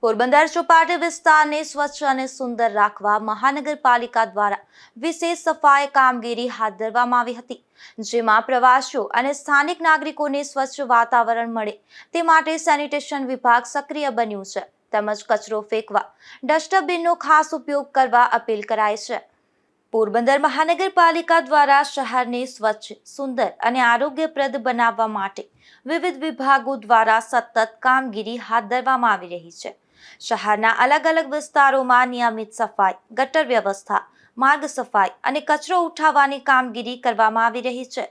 પોરબંદર ચોપાટી વિસ્તારને સ્વચ્છ અને સુંદર રાખવા મહાનગરપાલિકા દ્વારા વિશેષ સફાઈ કામગીરી હાથ ધરવામાં આવી હતી, જેમાં પ્રવાસીઓ અને સ્થાનિક નાગરિકોને સ્વચ્છ વાતાવરણ મળે તે માટે સેનિટેશન વિભાગ સક્રિય બન્યું છે, તેમજ કચરો ફેંકવા ડસ્ટબિનનો ખાસ ઉપયોગ કરવા અપીલ કરાઈ છે। પોરબંદર મહાનગરપાલિકા દ્વારા શહેરને સ્વચ્છ, સુંદર અને આરોગ્યપ્રદ બનાવવા માટે વિવિધ વિભાગો દ્વારા સતત કામગીરી હાથ ધરવામાં આવી રહી છે। શહેરના અલગ અલગ વિસ્તારોમાં નિયમિત સફાઈ, ગટર વ્યવસ્થા, માર્ગ સફાઈ અને કચરો ઉઠાવવાની કામગીરી કરવામાં આવી રહી છે।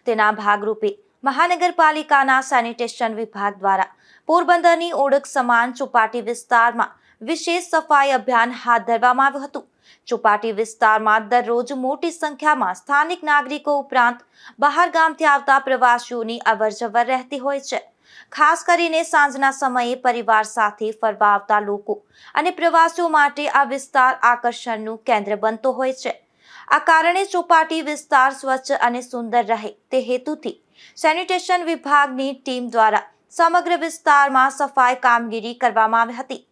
તેના ભાગરૂપે મહાનગરપાલિકાના સેનિટેશન વિભાગ દ્વારા પોરબંદરની ઓળખ સમાન ચોપાટી વિસ્તારમાં વિશેષ સફાઈ અભિયાન હાથ ધરવામાં આવ્યું હતું। ચોપાટી વિસ્તારમાં દરરોજ મોટી સંખ્યામાં સ્થાનિક નાગરિકો ઉપરાંત બહાર ગામથી આવતા પ્રવાસીઓની અવરજવર રહેતી હોય છે। ખાસ કરીને સાંજના સમયે પરિવાર સાથે ફરવા આવતા લોકો અને પ્રવાસીઓ માટે આ વિસ્તાર આકર્ષણનું કેન્દ્ર બનતો હોય છે। આ કારણે ચોપાટી વિસ્તાર સ્વચ્છ અને સુંદર રહે તે હેતુથી સેનિટેશન વિભાગની ટીમ દ્વારા સમગ્ર વિસ્તારમાં સફાઈ કામગીરી કરવામાં આવી હતી।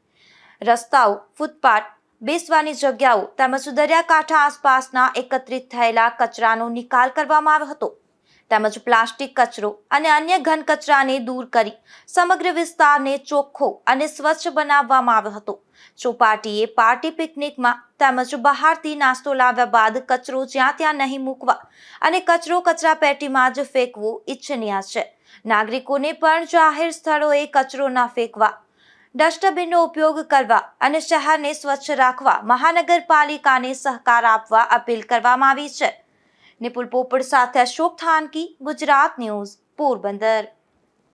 રસ્તાઓ, ફૂટપાથ, બેસવાની જગ્યાઓ તેમજ દરિયાકાંઠા આસપાસના એકત્રિત થયેલા કચરાનો નિકાલ કરવામાં આવ્યો હતો, તેમજ પ્લાસ્ટિક કચરો અને અન્ય ઘન કચરાને દૂર કરી સમગ્ર વિસ્તારને ચોખ્ખો અને સ્વચ્છ બનાવવામાં આવ્યો હતો। ચોપાટીએ પાર્ટી પિકનિકમાં તેમજ બહારથી નાસ્તો લાવ્યા બાદ કચરો જ્યાં ત્યાં નહીં મૂકવા અને કચરો કચરાપેટીમાં જ ફેંકવો ઇચ્છનીય છે। નાગરિકોને પણ જાહેર સ્થળોએ કચરો ન ફેંકવા, ડસ્ટબિનનો ઉપયોગ કરવા અને શહેરને સ્વચ્છ રાખવા મહાનગરપાલિકાને સહકાર આપવા અપીલ કરવામાં આવી છે। નિપુલ પોપટ સાથે અશોક થાનકી, ગુજરાત ન્યૂઝ, પોરબંદર।